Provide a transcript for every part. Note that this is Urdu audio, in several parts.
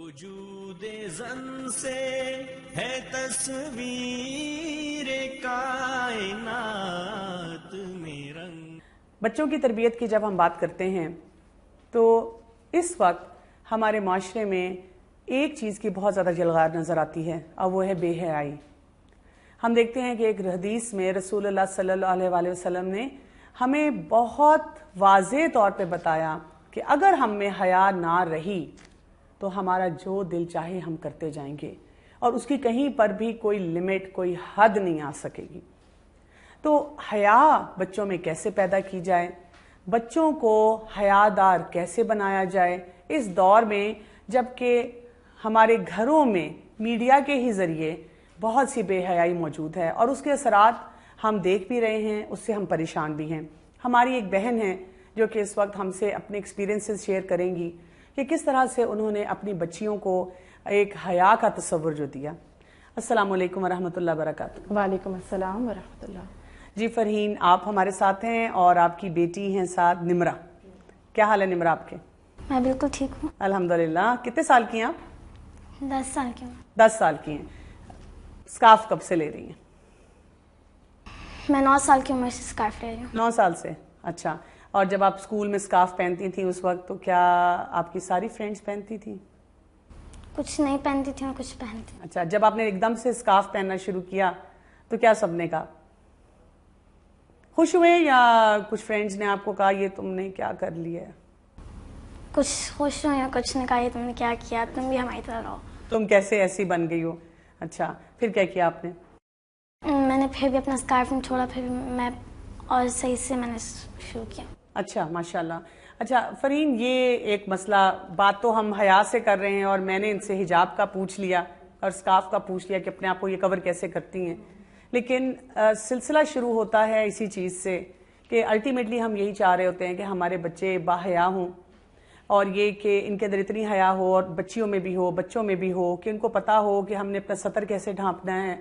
وجود زن سے ہے تصویر کائنات میں رنگ. بچوں کی تربیت کی جب ہم بات کرتے ہیں تو اس وقت ہمارے معاشرے میں ایک چیز کی بہت زیادہ جلغار نظر آتی ہے اور وہ ہے بے حیائی. ہم دیکھتے ہیں کہ ایک حدیث میں رسول اللہ صلی اللہ علیہ وآلہ وسلم نے ہمیں بہت واضح طور پہ بتایا کہ اگر ہم میں حیا نہ رہی تو ہمارا جو دل چاہے ہم کرتے جائیں گے اور اس کی کہیں پر بھی کوئی لمٹ کوئی حد نہیں آ سکے گی. تو حیا بچوں میں کیسے پیدا کی جائے, بچوں کو حیادار کیسے بنایا جائے اس دور میں جب کہ ہمارے گھروں میں میڈیا کے ہی ذریعے بہت سی بے حیائی موجود ہے اور اس کے اثرات ہم دیکھ بھی رہے ہیں, اس سے ہم پریشان بھی ہیں. ہماری ایک بہن ہے جو کہ اس وقت ہم سے اپنے ایکسپیرینسز شیئر کریں گی کہ کس طرح سے انہوں نے اپنی بچیوں کو ایک حیا کا تصور جو دیا. السلام علیکم ورحمۃ اللہ وبرکاتہ. وعلیکم السلام ورحمۃ اللہ. جی فرحین, آپ ہمارے ساتھ ہیں اور آپ کی بیٹی ہیں ساتھ نمرہ. کیا حال ہے نمرہ آپ کے؟ میں بالکل ٹھیک ہوں الحمدللہ. کتنے سال کی ہیں آپ؟ 10 سال کی ہوں. 10 سال کی ہیں. اسکارف کب سے لے رہی ہیں؟ میں 9 سال کی عمر سے اسکارف لے رہی ہوں. 9 سال سے. اچھا. اور جب آپ اسکول میں اسکارف پہنتی تھیں اس وقت تو کیا آپ کی ساری فرینڈز پہنتی تھیں؟ کچھ نہیں پہنتی تھی اور کچھ پہنتی. اچھا, جب آپ نے ایک دم سے اسکارف پہننا شروع کیا تو کیا سب نے کہا؟ خوش ہوئے یا کچھ فرینڈز نے آپ کو کہا یہ تم نے کیا کر لیا ہے؟ کچھ خوش ہوئے یا کچھ نے کہا یہ تم نے کیا کیا, تم بھی ہماری طرح رہو, تم کیسے ایسی بن گئی ہو. اچھا, پھر کیا کیا آپ نے؟ میں نے پھر بھی اپنا اسکارف نہیں چھوڑا, پھر میں اور صحیح سے میں نے شروع کیا. اچھا, ماشاءاللہ. اچھا فرحین, یہ ایک مسئلہ بات تو ہم حیا سے کر رہے ہیں اور میں نے ان سے حجاب کا پوچھ لیا اور اسکارف کا پوچھ لیا کہ اپنے آپ کو یہ کور کیسے کرتی ہیں, لیکن سلسلہ شروع ہوتا ہے اسی چیز سے کہ الٹیمیٹلی ہم یہی چاہ رہے ہوتے ہیں کہ ہمارے بچے باحیا ہوں اور یہ کہ ان کے اندر اتنی حیا ہو اور بچیوں میں بھی ہو بچوں میں بھی ہو کہ ان کو پتہ ہو کہ ہم نے اپنا سطر کیسے ڈھانپنا ہے,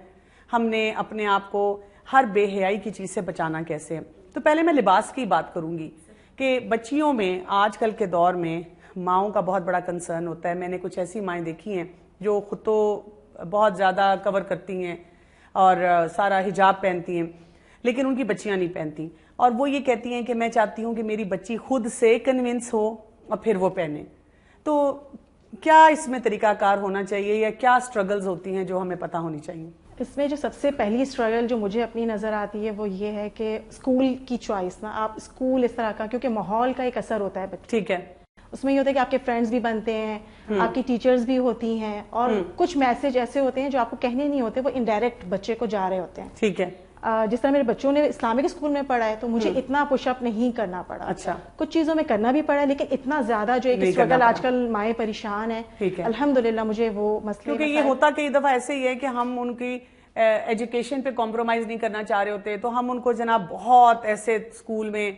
ہم نے اپنے آپ کو ہر بے حیائی کی چیز سے بچانا کیسے. تو پہلے میں لباس کی بات کروں گی کہ بچیوں میں آج کل کے دور میں ماؤں کا بہت بڑا کنسرن ہوتا ہے. میں نے کچھ ایسی مائیں دیکھی ہیں جو خود تو بہت زیادہ کور کرتی ہیں اور سارا حجاب پہنتی ہیں لیکن ان کی بچیاں نہیں پہنتی, اور وہ یہ کہتی ہیں کہ میں چاہتی ہوں کہ میری بچی خود سے کنونس ہو اور پھر وہ پہنے. تو کیا اس میں طریقہ کار ہونا چاہیے یا کیا سٹرگلز ہوتی ہیں جو ہمیں پتہ ہونی چاہیے؟ اس میں جو سب سے پہلی سٹرگل جو مجھے اپنی نظر آتی ہے وہ یہ ہے کہ اسکول کی چوائس نا, آپ اسکول اس طرح کا, کیونکہ ماحول کا ایک اثر ہوتا ہے بچے. ٹھیک ہے. اس میں یہ ہوتا ہے کہ آپ کے فرینڈز بھی بنتے ہیں, آپ کی ٹیچرز بھی ہوتی ہیں اور کچھ میسج ایسے ہوتے ہیں جو آپ کو کہنے نہیں ہوتے, وہ انڈائریکٹ بچے کو جا رہے ہوتے ہیں. ٹھیک ہے. جس طرح میرے بچوں نے اسلامک اسکول میں پڑھا ہے تو مجھے اتنا پش اپ نہیں کرنا پڑا. اچھا. کچھ چیزوں میں کرنا بھی پڑا لیکن اتنا زیادہ جو ایک اسٹرگل آج کل مائیں پریشان ہیں, الحمدللہ مجھے وہ مسئلے, کیونکہ یہ ہوتا کئی دفعہ ایسے ہی ہے کہ ہم ان کی ایجوکیشن پہ کمپرومائز نہیں کرنا چاہ رہے ہوتے تو ہم ان کو جناب بہت ایسے اسکول میں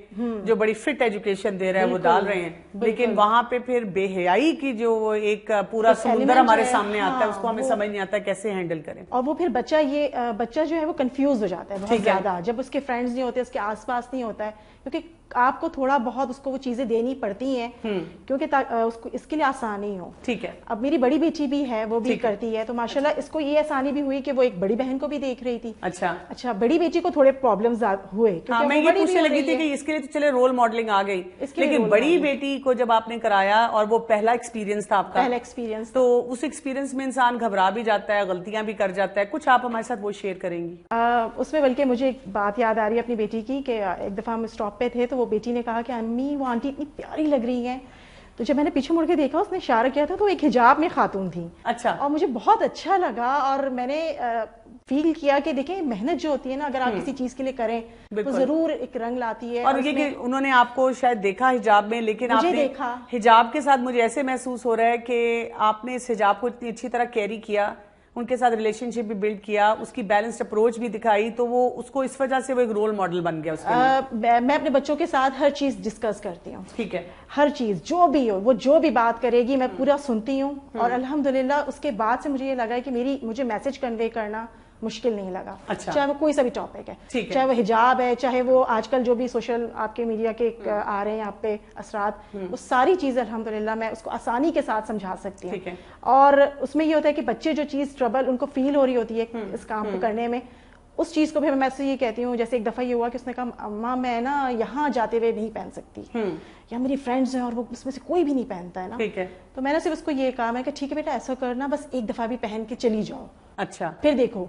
جو بڑی فٹ ایجوکیشن دے رہے ہیں وہ ڈال رہے ہیں, لیکن وہاں پہ پھر بے حیائی کی جو ایک پورا سمندر ہمارے سامنے آتا ہے اس کو ہمیں سمجھ نہیں آتا کیسے ہینڈل کریں. اور وہ پھر بچہ جو ہے وہ کنفیوز ہو جاتا ہے بہت زیادہ جب اس کے فرینڈز نہیں ہوتے, اس کے آس پاس نہیں ہوتا ہے, کیونکہ آپ کو تھوڑا بہت اس کو وہ چیزیں دینی پڑتی ہیں کیونکہ اس کے لیے آسانی ہو. ٹھیک ہے. اب میری بڑی بیٹی بھی ہے, وہ بھی کرتی ہے, تو ماشاءاللہ اس کو یہ آسانی بھی ہوئی کہ وہ ایک بڑی بہن کو بھی دیکھ رہی تھی. اچھا, بڑی بیٹی کو تھوڑے پرابلمز ہوئے کیونکہ میں یہ پوچھنے لگی تھی کہ اس کے لیے تو چلے رول ماڈلنگ آ گئی, لیکن بڑی بیٹی کو جب آپ نے کرایا اور وہ پہلا ایکسپیرینس تھا آپ کا, پہلا ایکسپیرینس, تو اس ایکسپیرینس میں انسان گھبرا بھی جاتا ہے, غلطیاں بھی کر جاتا ہے, کچھ آپ ہمارے ساتھ وہ شیئر کریں گی؟ اس میں بلکہ مجھے ایک بات یاد آ رہی ہے اپنی بیٹی کی کہ ایک دفعہ ہم اسٹاپ پہ تھے تو وہ بیٹی نے کہا کہ امی وہ آنٹی اتنی پیاری لگ رہی ہیں, تو جب میں نے پیچھے مڑ کے دیکھا اس نے اشارہ کیا تھا تو ایک حجاب میں خاتون تھی. اچھا. اور مجھے بہت اچھا لگا اور میں نے فیل کیا کہ دیکھیں محنت جو ہوتی ہے نا, اگر آپ کسی چیز کے لیے کریں تو ضرور ایک رنگ لاتی ہے. اور یہ کہ انہوں نے آپ کو شاید دیکھا حجاب میں, لیکن آپ نے حجاب کے ساتھ مجھے ایسے محسوس ہو رہا ہے کہ آپ نے اس حجاب کو اتنی اچھی طرح کیری کیا, ان کے ساتھ ریلیشن شپ بھی بلڈ کیا, اس کی بیلنسڈ اپروچ بھی دکھائی, تو وہ اس کو اس وجہ سے وہ ایک رول ماڈل بن گیا اس کے لیے. میں اپنے بچوں کے ساتھ ہر چیز ڈسکس کرتی ہوں. ٹھیک ہے. ہر چیز جو بھی ہو, وہ جو بھی بات کرے گی میں پورا سنتی ہوں, اور الحمدللہ اس کے بعد سے مجھے یہ لگا ہے کہ مجھے میسج کنوے کرنا مشکل نہیں لگا. اچھا. چاہے وہ کوئی سا بھی ٹاپک ہے, چاہے وہ حجاب ہے, چاہے وہ آج کل جو بھی سوشل آپ کے میڈیا کے آ رہے ہیں آپ پہ اثرات, وہ ساری چیزیں الحمدللہ میں اس کو آسانی کے ساتھ سمجھا سکتی ہوں. اور اس میں یہ ہوتا ہے کہ بچے جو چیز ٹربل ان کو فیل ہو رہی ہوتی ہے اس کام کو کرنے میں, اس چیز کو بھی میں سے یہ کہتی ہوں. جیسے ایک دفعہ یہ ہوا کہ اس نے کہا اماں میں نا یہاں جاتے ہوئے نہیں پہن سکتی, یا میری فرینڈز ہیں اور وہ اس میں سے کوئی بھی نہیں پہنتا ہے نا. تو میں نے صرف اس کو یہ کہا, میں کہ ٹھیک ہے بیٹا ایسا کرنا, بس ایک دفعہ بھی پہن کے چلی جاؤ, اچھا پھر دیکھو.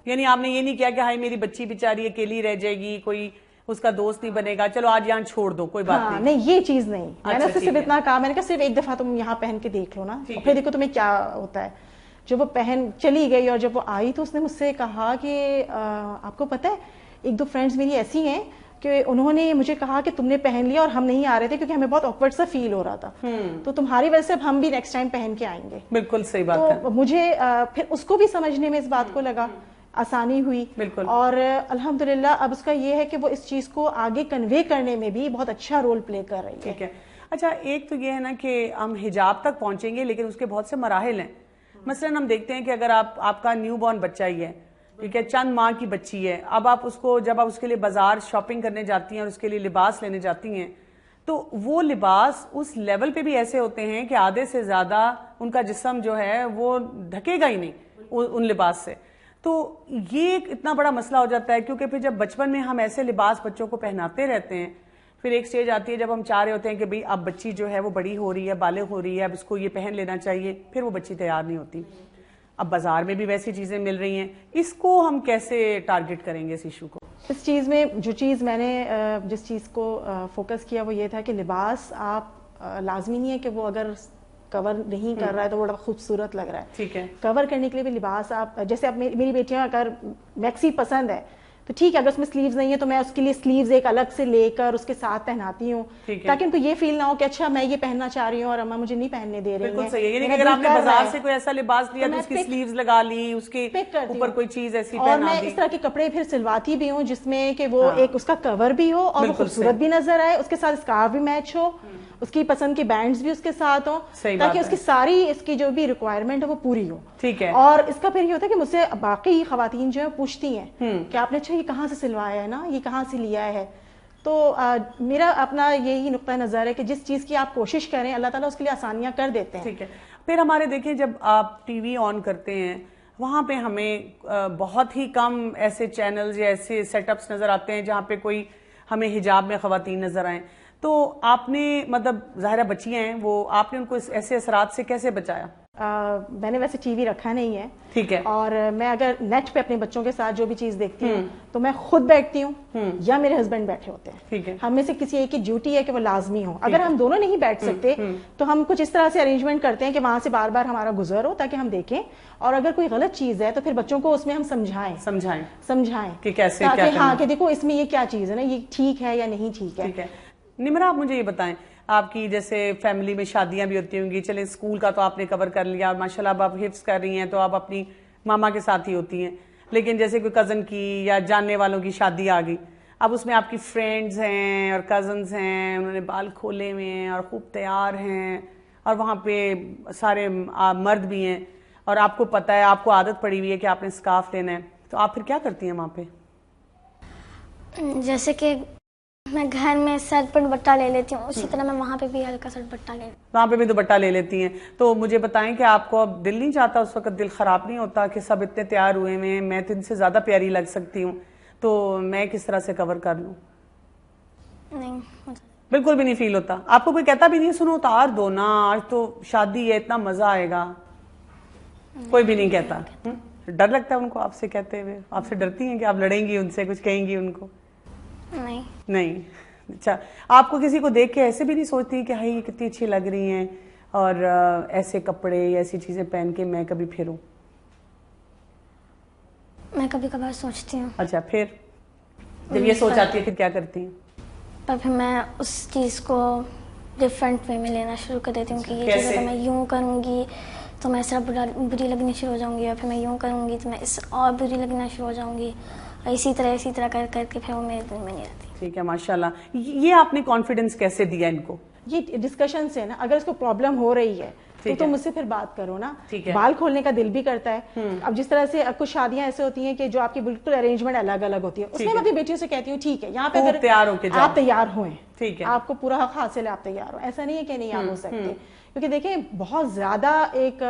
یعنی آپ نے یہ نہیں کیا کہ ہائی میری بچی بیچاری اکیلی رہ جائے گی, کوئی اس کا دوست نہیں بنے گا, چلو آج یہاں چھوڑ دو, کوئی بات نہیں. نہیں یہ چیز نہیں, میں نے صرف اتنا کہا, میں نے کہا صرف ایک دفعہ تم یہاں پہن کے دیکھ لو نا, پھر دیکھو تمہیں کیا ہوتا ہے. جب وہ پہن چلی گئی اور جب وہ آئی تو اس نے مجھ سے کہا کہ آپ کو پتہ ہے ایک دو فرینڈز میری ایسی ہیں کہ انہوں نے مجھے کہا کہ تم نے پہن لیا اور ہم نہیں آ رہے تھے کیونکہ ہمیں بہت آکورڈ سا فیل ہو رہا تھا, تو تمہاری وجہ سے اب ہم بھی نیکسٹ ٹائم پہن کے آئیں گے. بالکل صحیح بات ہے. تو مجھے پھر اس کو بھی سمجھنے میں اس بات کو لگا, آسانی ہوئی. اور الحمدللہ اب اس کا یہ ہے کہ وہ اس چیز کو آگے کنوے کرنے میں بھی بہت اچھا رول پلے کر رہی ہے. ٹھیک ہے. اچھا ایک تو یہ ہے نا کہ ہم حجاب تک پہنچیں گے لیکن اس کے بہت سے مراحل ہیں. مثلا ہم دیکھتے ہیں کہ اگر آپ کا نیو بورن بچہ ہی ہے, ٹھیک ہے, چند ماہ کی بچی ہے, اب آپ اس کو جب آپ اس کے لیے بازار شاپنگ کرنے جاتی ہیں اور اس کے لیے لباس لینے جاتی ہیں تو وہ لباس اس لیول پہ بھی ایسے ہوتے ہیں کہ آدھے سے زیادہ ان کا جسم جو ہے وہ ڈھکے گا ہی نہیں ان لباس سے. تو یہ ایک اتنا بڑا مسئلہ ہو جاتا ہے کیونکہ پھر جب بچپن میں ہم ایسے لباس بچوں کو پہناتے رہتے ہیں, پھر ایک سٹیج آتی ہے جب ہم چاہ رہے ہوتے ہیں کہ بھئی اب بچی جو ہے وہ بڑی ہو رہی ہے, بالغ ہو رہی ہے, اب اس کو یہ پہن لینا چاہیے, پھر وہ بچی تیار نہیں ہوتی. اب بازار میں بھی ویسی چیزیں مل رہی ہیں, اس کو ہم کیسے ٹارگٹ کریں گے اس ایشو کو؟ اس چیز میں جو چیز میں نے جس چیز کو فوکس کیا وہ یہ تھا کہ لباس آپ لازمی نہیں ہے کہ وہ اگر کور نہیں کر رہا ہے تو وہ بڑا خوبصورت لگ رہا ہے. ٹھیک ہے. کور کرنے کے لیے بھی لباس آپ, جیسے اب میری بیٹیاں اگر میکسی پسند ہے تو ٹھیک ہے, اگر اس میں سلیوز نہیں ہے تو میں اس کے لیے سلیوز ایک الگ سے لے کر اس کے ساتھ پہناتی ہوں تاکہ ان کو یہ فیل نہ ہو کہ اچھا میں یہ پہننا چاہ رہی ہوں اور اماں مجھے نہیں پہننے دے رہی ہیں. بالکل صحیح ہے. یعنی کہ اگر آپ نے بازار سے کوئی ایسا لباس لیا تو اس کی سلیوز لگا لی, اس کے اوپر کوئی چیز ایسی پہنا دی. اور میں اس طرح کے کپڑے پھر سلواتی بھی ہوں جس میں کہ وہ ایک اس کا کور بھی ہو اور وہ خوبصورت بھی نظر آئے, اس کے ساتھ اسکارف بھی میچ ہو, اس کی پسند کے بینڈز بھی اس کے ساتھ ہوں تاکہ اس کی ساری اس کی جو بھی ریکوائرمنٹ ہے وہ پوری ہو. ٹھیک ہے. اور اس کا پھر یہ ہوتا ہے کہ مجھ سے باقی خواتین جو ہیں پوچھتی ہیں کہ آپ نے اچھا یہ کہاں سے سلوایا ہے نا, یہ کہاں سے لیا ہے. تو میرا اپنا یہی نقطہ نظر ہے کہ جس چیز کی آپ کوشش کریں اللہ تعالیٰ اس کے لیے آسانیاں کر دیتے ہیں. ٹھیک ہے. پھر ہمارے دیکھیں جب آپ ٹی وی آن کرتے ہیں وہاں پہ ہمیں بہت ہی کم ایسے چینلز یا ایسے سیٹ اپس نظر آتے ہیں جہاں پہ کوئی ہمیں حجاب میں خواتین نظر آئیں. تو آپ نے مطلب ظاہرہ بچیاں ہیں وہ, آپ نے ان کو ایسے اثرات سے کیسے بچایا؟ میں نے ویسے ٹی وی رکھا نہیں ہے. ٹھیک ہے. اور میں اگر نیٹ پہ اپنے بچوں کے ساتھ جو بھی چیز دیکھتی ہوں تو میں خود بیٹھتی ہوں یا میرے ہسبینڈ بیٹھے ہوتے ہیں. ٹھیک ہے. ہم میں سے کسی ایک کی ڈیوٹی ہے کہ وہ لازمی ہو. اگر ہم دونوں نہیں بیٹھ سکتے تو ہم کچھ اس طرح سے ارینجمنٹ کرتے ہیں کہ وہاں سے بار بار ہمارا گزر ہو تاکہ ہم دیکھیں, اور اگر کوئی غلط چیز ہے تو پھر بچوں کو اس میں ہم سمجھائیں کہ کیسے ہاں کہ دیکھو اس میں یہ کیا چیز ہے نا, یہ ٹھیک ہے یا نہیں ٹھیک ہے. نمرہ آپ مجھے یہ بتائیں, آپ کی جیسے فیملی میں شادیاں بھی ہوتی ہوں گی, چلیں اسکول کا تو آپ نے کور کر لیا اور ماشاءاللہ اب آپ حفظ کر رہی ہیں تو آپ اپنی ماما کے ساتھ ہی ہوتی ہیں, لیکن جیسے کوئی کزن کی یا جاننے والوں کی شادی آ گئی, اب اس میں آپ کی فرینڈز ہیں اور کزنز ہیں, انہوں نے بال کھولے ہوئے ہیں اور خوب تیار ہیں اور وہاں پہ سارے مرد بھی ہیں اور آپ کو پتہ ہے, آپ کو عادت پڑی ہوئی ہے کہ آپ نے اسکارف لینا ہے, تو آپ پھر کیا کرتی ہیں وہاں پہ؟ جیسے کہ میں گھر میں سر پر دوپٹہ لے لیتی ہوں, اسی طرح میں وہاں پہ بھی ہلکا سا دوپٹہ لے لیتی ہوں. وہاں پہ بھی دوپٹہ لے لیتی ہیں. تو مجھے بتائیں کہ آپ کو اب دل نہیں چاہتا, اس وقت دل خراب نہیں ہوتا کہ سب اتنے تیار ہوئے ہیں, میں تو ان سے زیادہ پیاری لگ سکتی ہوں, تو میں کس طرح سے کور کر لوں؟ نہیں, بالکل بھی نہیں فیل ہوتا. آپ کو کوئی کہتا بھی نہیں سنو اتار دو نا, آج تو شادی ہے, اتنا مزہ آئے گا؟ کوئی بھی نہیں کہتا. ڈر لگتا ہے ان کو آپ سے کہتے ہوئے؟ آپ سے ڈرتی ہیں کہ آپ لڑیں گی ان سے, کچھ کہیں گی ان کو؟ نہیں. اچھا, آپ کو کسی کو دیکھ کے ایسے بھی نہیں سوچتی کہ ہائی یہ کتنی اچھی لگ رہی ہیں اور ایسے کپڑے یا ایسی چیزیں پہن کے میں کبھی پھروں؟ میں کبھی کبھار سوچتی ہوں. اچھا, پھر جب یہ سوچ آتی ہے پھر کیا کرتی ہیں؟ پر پھر میں اس چیز کو ڈفرینٹ وے میں لینا شروع کر دیتی ہوں کہ یہ چیز اگر میں یوں کروں گی تو میں اس طرح بری لگنی شروع ہو جاؤں گی, اور پھر میں یوں کروں گی تو میں اس اور بری لگنا شروع ہو جاؤں گی, اور اسی طرح کر کے پھر وہ میرے دل میں نہیں رہتی. ٹھیک ہے, ماشاءاللہ. یہ آپ نے کانفیڈنس کیسے دیا ان کو؟ یہ ڈسکشن سے نا, اگر اس کو پرابلم ہو رہی ہے تو تم مجھ سے پھر بات کرو نا. ٹھیک ہے. بال کھولنے کا دل بھی کرتا ہے. اب جس طرح سے کچھ شادیاں ایسے ہوتی ہیں کہ جو آپ کی بالکل ارینجمنٹ الگ الگ ہوتی ہے, اس میں میں اپنی بیٹیوں سے کہتی ہوں ٹھیک ہے یہاں پہ اگر آپ تیار ہوئیں, ٹھیک ہے, آپ کو پورا حق حاصل ہے, آپ تیار ہو, ایسا نہیں ہے کہ نہیں آپ ہو سکتے. کیونکہ دیکھیں بہت زیادہ ایک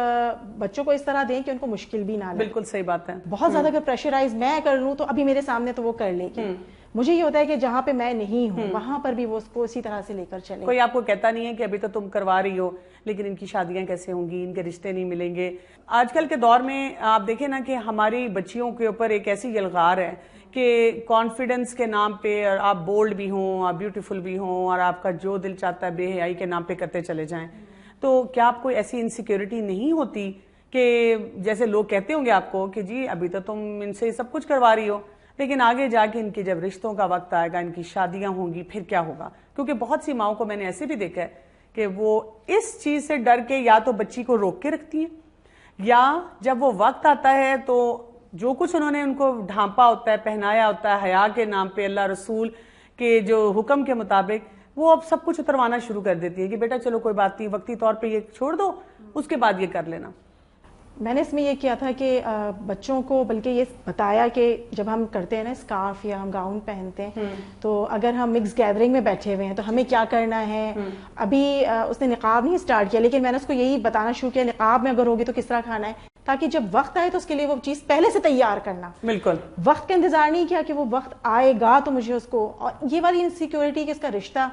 بچوں کو اس طرح دیں کہ ان کو مشکل بھی نہ لگے. بالکل صحیح بات ہے. بہت زیادہ اگر پریشرائز میں کر لوں تو ابھی میرے سامنے تو وہ کر لے گی. مجھے یہ ہوتا ہے کہ جہاں پہ میں نہیں ہوں وہاں پر بھی وہ اس کو اسی طرح سے لے کر چلے. کوئی آپ کو کہتا نہیں ہے کہ ابھی تو تم کروا رہی ہو لیکن ان کی شادیاں کیسے ہوں گی, ان کے رشتے نہیں ملیں گے. آج کل کے دور میں آپ دیکھیں نا کہ ہماری بچیوں کے اوپر ایک ایسی یلغار ہے کہ کانفیڈنس کے نام پہ آپ بولڈ بھی ہوں, آپ بیوٹیفل بھی ہوں, اور آپ کا جو دل چاہتا ہے بے حیائی کے نام پہ کرتے چلے جائیں. تو کیا آپ کو ایسی انسیکیورٹی نہیں ہوتی کہ جیسے لوگ کہتے ہوں گے آپ کو کہ جی ابھی تو تم ان سے سب کچھ کروا رہی ہو لیکن آگے جا کے ان کی جب رشتوں کا وقت آئے گا, ان کی شادیاں ہوں گی, پھر کیا ہوگا؟ کیونکہ بہت سی ماؤں کو میں نے ایسے بھی دیکھا ہے کہ وہ اس چیز سے ڈر کے یا تو بچی کو روک کے رکھتی ہیں, یا جب وہ وقت آتا ہے تو جو کچھ انہوں نے ان کو ڈھانپا ہوتا ہے, پہنایا ہوتا ہے حیا کے نام پہ, اللہ رسول کے جو حکم کے مطابق, وہ اب سب کچھ اتروانا شروع کر دیتی ہے کہ بیٹا چلو کوئی بات نہیں, وقتی طور پہ یہ چھوڑ دو, اس کے بعد یہ کر لینا. میں نے اس میں یہ کیا تھا کہ بچوں کو بلکہ یہ بتایا کہ جب ہم کرتے ہیں نا اسکارف یا ہم گاؤن پہنتے ہیں تو اگر ہم مکس گیدرنگ میں بیٹھے ہوئے ہیں تو ہمیں کیا کرنا ہے. ابھی اس نے نقاب نہیں اسٹارٹ کیا لیکن میں نے اس کو یہی بتانا شروع کیا نقاب میں اگر ہوگی تو کس طرح کھانا ہے, تاکہ جب وقت آئے تو اس کے لیے وہ چیز پہلے سے تیار کرنا. بالکل وقت کا انتظار نہیں کیا کہ وہ وقت آئے گا تو مجھے اس کو, اور یہ والی انسیکیورٹی کہ اس کا رشتہ,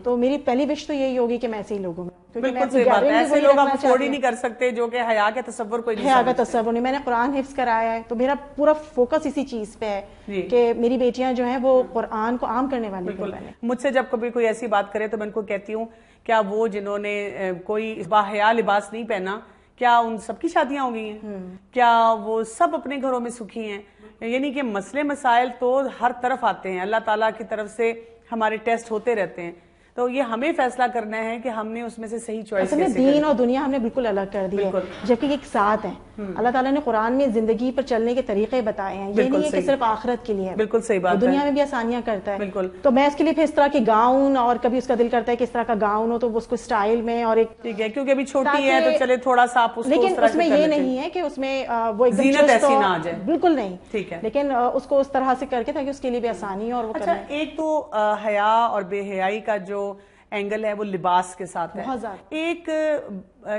تو میری پہلی وش تو یہی ہوگی کہ میں ایسے ہی لوگوں میں, بالکل صحیح بات ہے, ایسے لوگ آپ افورڈ ہی نہیں کر سکتے جو کہ حیا کے تصور کوئی نہیں, حیا کا تصور نہیں. میں نے قرآن حفظ کرایا ہے تو میرا پورا فوکس اسی چیز پہ ہے کہ میری بیٹیاں جو ہیں وہ قرآن کو عام کرنے والی ہیں. مجھ سے جب کبھی کوئی ایسی بات کرے تو میں ان کو کہتی ہوں کیا وہ جنہوں نے کوئی باحیا لباس نہیں پہنا, کیا ان سب کی شادیاں ہو گئی ہیں؟ کیا وہ سب اپنے گھروں میں سکھی ہیں؟ یعنی کہ مسئلے مسائل تو ہر طرف آتے ہیں, اللہ تعالیٰ کی طرف سے ہمارے ٹیسٹ ہوتے رہتے ہیں, تو یہ ہمیں فیصلہ کرنا ہے کہ ہم نے اس میں سے صحیح چوائس کیسے کریں. دین اور دنیا ہم نے بالکل الگ کر دی ہے جبکہ ایک ساتھ ہیں. اللہ تعالیٰ نے قرآن میں زندگی پر چلنے کے طریقے بتائے ہیں, یہ نہیں ہے کہ صرف آخرت کے لیے. بالکل صحیح بات ہے, دنیا میں بھی آسانیاں کرتا ہے. بالکل. تو میں اس کے لیے پھر اس طرح کے گاؤن, اور کبھی اس کا دل کرتا ہے کہ اس طرح کا گاؤن ہو تو اس کو اسٹائل میں, اور ایک ٹھیک ہے کیونکہ ابھی چھوٹی ہے تو چلے تھوڑا سا آپ اس کو, لیکن اس میں یہ نہیں ہے کہ اس میں وہ ایک زینت ایسی نہ آ جائے, بالکل نہیں. ٹھیک ہے, لیکن اس کو اس طرح سے کر کے تاکہ اس کے لیے بھی آسانی ہو. اور اچھا ایک تو حیا اور بے حیائی کا جو اینگل ہے وہ لباس کے ساتھ ہے. ایک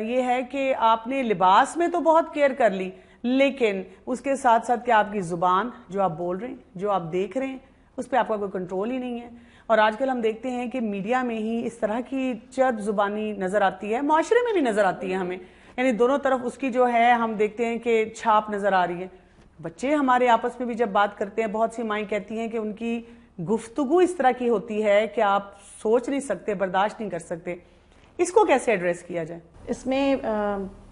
یہ ہے کہ آپ نے لباس میں تو بہت کیئر کر لی لیکن اس کے ساتھ ساتھ کہ آپ کی زبان, جو آپ بول رہے ہیں, جو آپ دیکھ رہے ہیں, اس پہ آپ کا کوئی کنٹرول ہی نہیں ہے. اور آج کل ہم دیکھتے ہیں کہ میڈیا میں ہی اس طرح کی چرب زبانی نظر آتی ہے, معاشرے میں بھی نظر آتی ہے ہمیں, یعنی دونوں طرف اس کی جو ہے ہم دیکھتے ہیں کہ چھاپ نظر آ رہی ہے. بچے ہمارے آپس میں بھی جب بات کرتے ہیں, بہت سی مائیں کہتی ہیں کہ ان کی گفتگو اس طرح کی ہوتی ہے کہ آپ سوچ نہیں سکتے, برداشت نہیں کر سکتے. اس کو کیسے ایڈریس کیا جائے؟ اس میں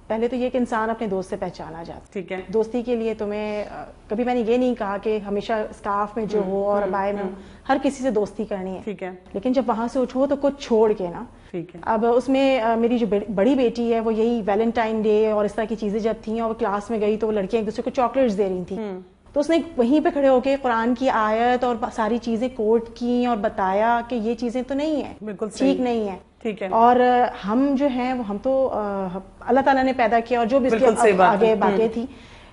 پہلے تو یہ کہ انسان اپنے دوست سے پہچانا جاتا. ٹھیک ہے, دوستی کے لیے تمہیں کبھی میں نے یہ نہیں کہا کہ ہمیشہ اسکارف میں جو ہو اور ابائے میں ہر کسی سے دوستی کرنی ہے. ٹھیک ہے, لیکن جب وہاں سے اٹھو تو کچھ چھوڑ کے نا. ٹھیک ہے. اب اس میں میری جو بڑی بیٹی ہے وہ یہی ویلنٹائن ڈے اور اس طرح کی چیزیں جب تھیں اور وہ کلاس میں گئی تو وہ لڑکیاں ایک دوسرے کو چاکلیٹس دے رہی تھیں, تو اس نے وہیں پہ کھڑے ہو کے قرآن کی آیت اور ساری چیزیں کوٹ کی اور بتایا کہ یہ چیزیں تو نہیں ہیں, بالکل ٹھیک نہیں ہے. ٹھیک ہے. اور ہم جو ہیں ہم تو اللہ تعالیٰ نے پیدا کیا اور جو بھی اس کے آگے باتیں تھی,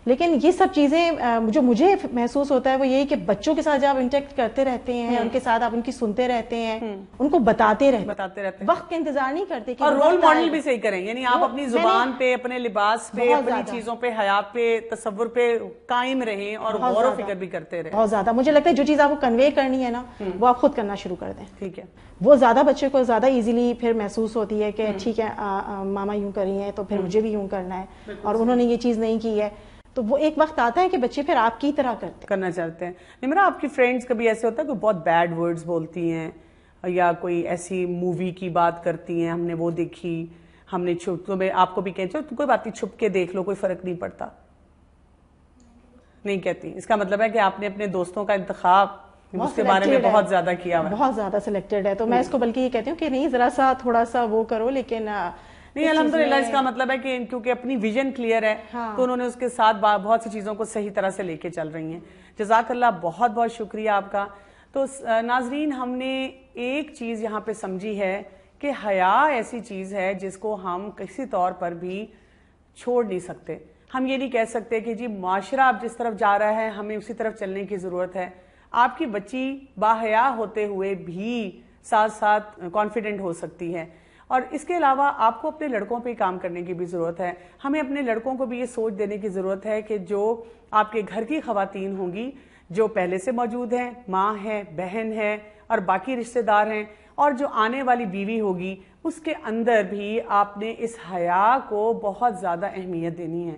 لیکن یہ سب چیزیں جو مجھے محسوس ہوتا ہے وہ یہی کہ بچوں کے ساتھ جب آپ انٹریکٹ کرتے رہتے ہیں, ان کے ساتھ آپ ان کی سنتے رہتے ہیں, ان کو بتاتے رہتے ہیں, وقت کا انتظار نہیں کرتے. اور رول ماڈل بھی صحیح کریں, یعنی آپ اپنی زبان پہ, اپنے لباس پہ, اپنی چیزوں پہ, حیات پہ, تصور پہ قائم رہیں اور غور و فکر بھی کرتے رہیں. بہت زیادہ مجھے لگتا ہے جو چیز آپ کو کنوے کرنی ہے نا وہ آپ خود کرنا شروع کر دیں. ٹھیک ہے. وہ زیادہ بچے کو زیادہ ایزیلی پھر محسوس ہوتی ہے کہ ٹھیک ہے ماما یوں کری ہے تو پھر مجھے بھی یوں کرنا ہے, اور انہوں نے یہ چیز نہیں کی ہے, تو وہ ایک وقت آتا ہے کہ بچے پھر آپ کی طرح کرنا چاہتے ہیں. نمرا آپ کی فرینڈز کبھی ایسے ہوتا ہے کہ بہت بیڈ ورڈز بولتی ہیں یا کوئی ایسی مووی کی بات کرتی ہیں, ہم نے وہ دیکھی, ہم نے میں آپ کو بھی کہتے ہیں کوئی بات نہیں چھپ کے دیکھ لو, کوئی فرق نہیں پڑتا, نہیں کہتی؟ اس کا مطلب ہے کہ آپ نے اپنے دوستوں کا انتخاب اس کے بارے میں بہت زیادہ کیا ہوا ہے, بہت زیادہ سلیکٹڈ ہے. تو میں اس کو بلکہ یہ کہتی ہوں کہ نہیں ذرا سا تھوڑا سا وہ کرو, لیکن نہیں الحمدللہ اس کا مطلب ہے کہ کیونکہ اپنی ویژن کلیئر ہے تو انہوں نے اس کے ساتھ بہت سی چیزوں کو صحیح طرح سے لے کے چل رہی ہیں. جزاک اللہ, بہت بہت شکریہ آپ کا. تو ناظرین ہم نے ایک چیز یہاں پہ سمجھی ہے کہ حیا ایسی چیز ہے جس کو ہم کسی طور پر بھی چھوڑ نہیں سکتے. ہم یہ نہیں کہہ سکتے کہ جی معاشرہ اب جس طرف جا رہا ہے ہمیں اسی طرف چلنے کی ضرورت ہے. آپ کی بچی باحیا ہوتے ہوئے بھی ساتھ ساتھ کانفیڈنٹ ہو سکتی ہے. اور اس کے علاوہ آپ کو اپنے لڑکوں پہ کام کرنے کی بھی ضرورت ہے. ہمیں اپنے لڑکوں کو بھی یہ سوچ دینے کی ضرورت ہے کہ جو آپ کے گھر کی خواتین ہوں گی جو پہلے سے موجود ہیں, ماں ہے, بہن ہے اور باقی رشتہ دار ہیں, اور جو آنے والی بیوی ہوگی اس کے اندر بھی آپ نے اس حیا کو بہت زیادہ اہمیت دینی ہے.